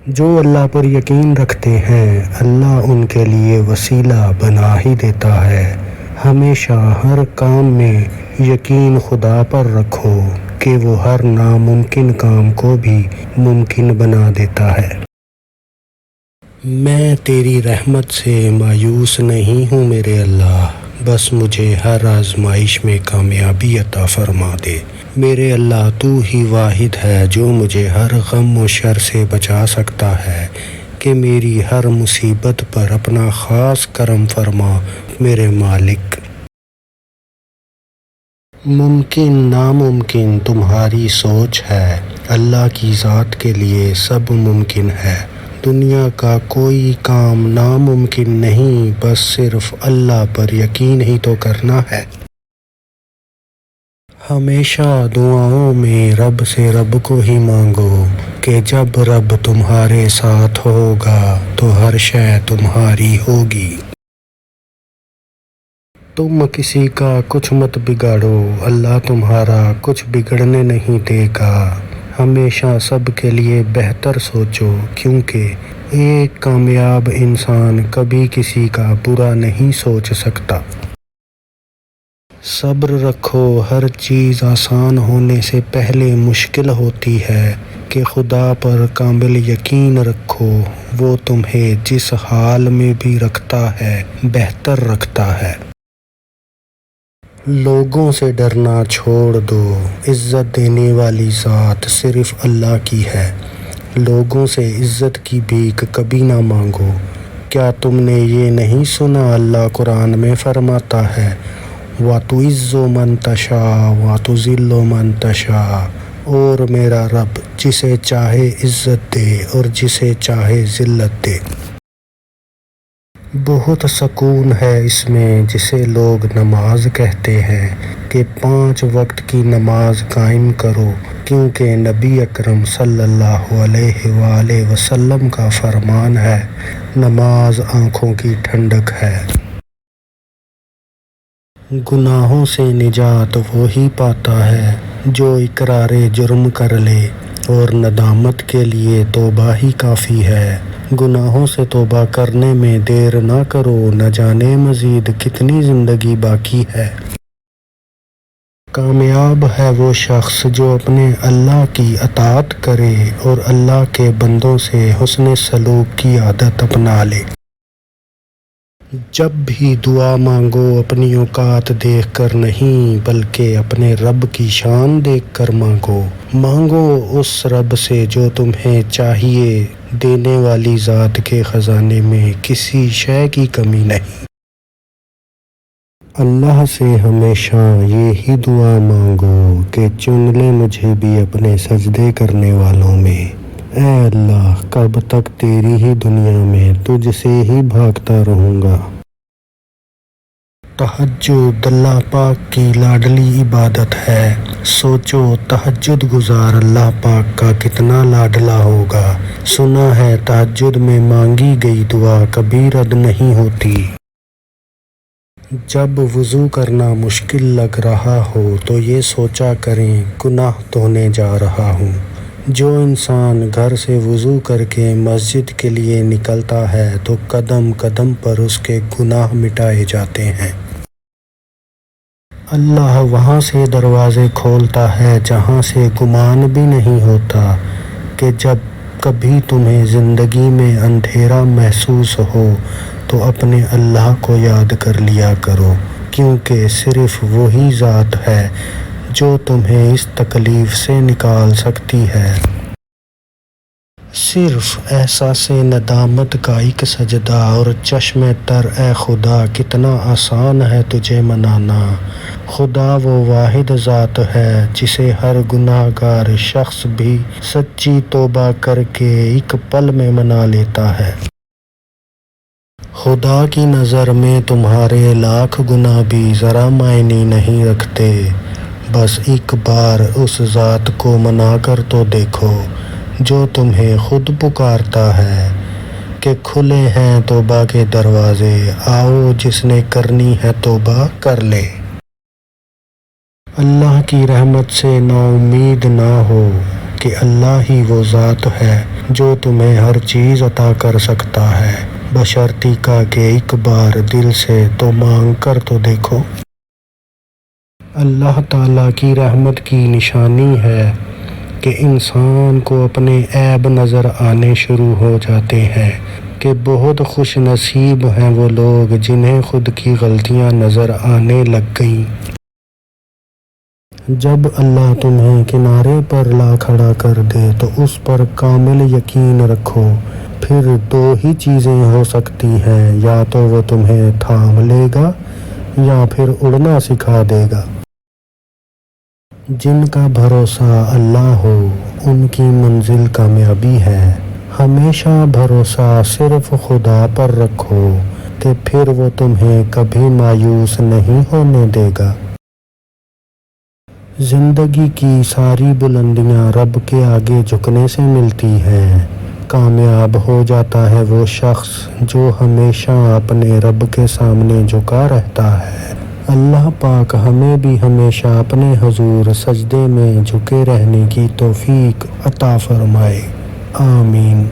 جو اللہ پر یقین رکھتے ہیں اللہ ان کے لیے وسیلہ بنا ہی دیتا ہے۔ ہمیشہ ہر کام میں یقین خدا پر رکھو کہ وہ ہر ناممکن کام کو بھی ممکن بنا دیتا ہے۔ میں تیری رحمت سے مایوس نہیں ہوں میرے اللہ، بس مجھے ہر آزمائش میں کامیابی عطا فرما دے۔ میرے اللہ تو ہی واحد ہے جو مجھے ہر غم و شر سے بچا سکتا ہے کہ میری ہر مصیبت پر اپنا خاص کرم فرما میرے مالک۔ ممکن ناممکن تمہاری سوچ ہے، اللہ کی ذات کے لیے سب ممکن ہے۔ دنیا کا کوئی کام ناممکن نہیں، بس صرف اللہ پر یقین ہی تو کرنا ہے۔ ہمیشہ دعاؤں میں رب سے رب کو ہی مانگو کہ جب رب تمہارے ساتھ ہوگا تو ہر شے تمہاری ہوگی۔ تم کسی کا کچھ مت بگاڑو، اللہ تمہارا کچھ بگڑنے نہیں دے گا۔ ہمیشہ سب کے لیے بہتر سوچو، کیونکہ ایک کامیاب انسان کبھی کسی کا برا نہیں سوچ سکتا۔ صبر رکھو، ہر چیز آسان ہونے سے پہلے مشکل ہوتی ہے کہ خدا پر کامل یقین رکھو، وہ تمہیں جس حال میں بھی رکھتا ہے بہتر رکھتا ہے۔ لوگوں سے ڈرنا چھوڑ دو، عزت دینے والی ذات صرف اللہ کی ہے۔ لوگوں سے عزت کی بھیک کبھی نہ مانگو۔ کیا تم نے یہ نہیں سنا، اللہ قرآن میں فرماتا ہے وَتُعِزُّ مَن تَشَاءُ وَتُذِلُّ مَن تَشَاءُ، اور میرا رب جسے چاہے عزت دے اور جسے چاہے ذلت دے۔ بہت سکون ہے اس میں جسے لوگ نماز کہتے ہیں کہ 5 وقت کی نماز قائم کرو، کیونکہ نبی اکرم صلی اللہ علیہ وآلہ وسلم کا فرمان ہے نماز آنکھوں کی ٹھنڈک ہے۔ گناہوں سے نجات وہی پاتا ہے جو اقرار جرم کر لے، اور ندامت کے لیے توبہ ہی کافی ہے۔ گناہوں سے توبہ کرنے میں دیر نہ کرو، نہ جانے مزید کتنی زندگی باقی ہے۔ کامیاب ہے وہ شخص جو اپنے اللہ کی اطاعت کرے اور اللہ کے بندوں سے حسن سلوک کی عادت اپنا لے۔ جب بھی دعا مانگو اپنی اوقات دیکھ کر نہیں، بلکہ اپنے رب کی شان دیکھ کر مانگو۔ مانگو اس رب سے جو تمہیں چاہیے، دینے والی ذات کے خزانے میں کسی شے کی کمی نہیں۔ اللہ سے ہمیشہ یہی دعا مانگو کہ چن لے مجھے بھی اپنے سجدے کرنے والوں میں۔ اے اللہ، کب تک تیری ہی دنیا میں تجھ سے ہی بھاگتا رہوں گا۔ تہجد اللہ پاک کی لاڈلی عبادت ہے۔ سوچو تہجد گزار اللہ پاک کا کتنا لاڈلا ہوگا۔ سنا ہے تہجد میں مانگی گئی دعا کبھی رد نہیں ہوتی۔ جب وضو کرنا مشکل لگ رہا ہو تو یہ سوچا کریں گناہ دھونے جا رہا ہوں۔ جو انسان گھر سے وضو کر کے مسجد کے لیے نکلتا ہے تو قدم قدم پر اس کے گناہ مٹائے جاتے ہیں۔ اللہ وہاں سے دروازے کھولتا ہے جہاں سے گمان بھی نہیں ہوتا کہ جب کبھی تمہیں زندگی میں اندھیرا محسوس ہو تو اپنے اللہ کو یاد کر لیا کرو، کیونکہ صرف وہی ذات ہے جو تمہیں اس تکلیف سے نکال سکتی ہے۔ صرف احساس ندامت کا ایک سجدہ اور چشم تر، اے خدا کتنا آسان ہے تجھے منانا۔ خدا وہ واحد ذات ہے جسے ہر گناہ گار شخص بھی سچی توبہ کر کے ایک پل میں منا لیتا ہے۔ خدا کی نظر میں تمہارے لاکھ گناہ بھی ذرا معنی نہیں رکھتے۔ بس ایک بار اس ذات کو منا کر تو دیکھو جو تمہیں خود پکارتا ہے کہ کھلے ہیں توبہ کے دروازے، آؤ جس نے کرنی ہے توبہ کر لے۔ اللہ کی رحمت سے نا امید نہ ہو کہ اللہ ہی وہ ذات ہے جو تمہیں ہر چیز عطا کر سکتا ہے، بشرطی کا کہ ایک بار دل سے تو مانگ کر تو دیکھو۔ اللہ تعالیٰ کی رحمت کی نشانی ہے کہ انسان کو اپنے عیب نظر آنے شروع ہو جاتے ہیں کہ بہت خوش نصیب ہیں وہ لوگ جنہیں خود کی غلطیاں نظر آنے لگ گئیں۔ جب اللہ تمہیں کنارے پر لا کھڑا کر دے تو اس پر کامل یقین رکھو، پھر دو ہی چیزیں ہو سکتی ہیں، یا تو وہ تمہیں تھام لے گا یا پھر اڑنا سکھا دے گا۔ جن کا بھروسہ اللہ ہو ان کی منزل کامیابی ہے، ہمیشہ بھروسہ صرف خدا پر رکھو کہ پھر وہ تمہیں کبھی مایوس نہیں ہونے دے گا۔ زندگی کی ساری بلندیاں رب کے آگے جھکنے سے ملتی ہیں۔ کامیاب ہو جاتا ہے وہ شخص جو ہمیشہ اپنے رب کے سامنے جھکا رہتا ہے۔ اللہ پاک ہمیں بھی ہمیشہ اپنے حضور سجدے میں جھکے رہنے کی توفیق عطا فرمائے، آمین۔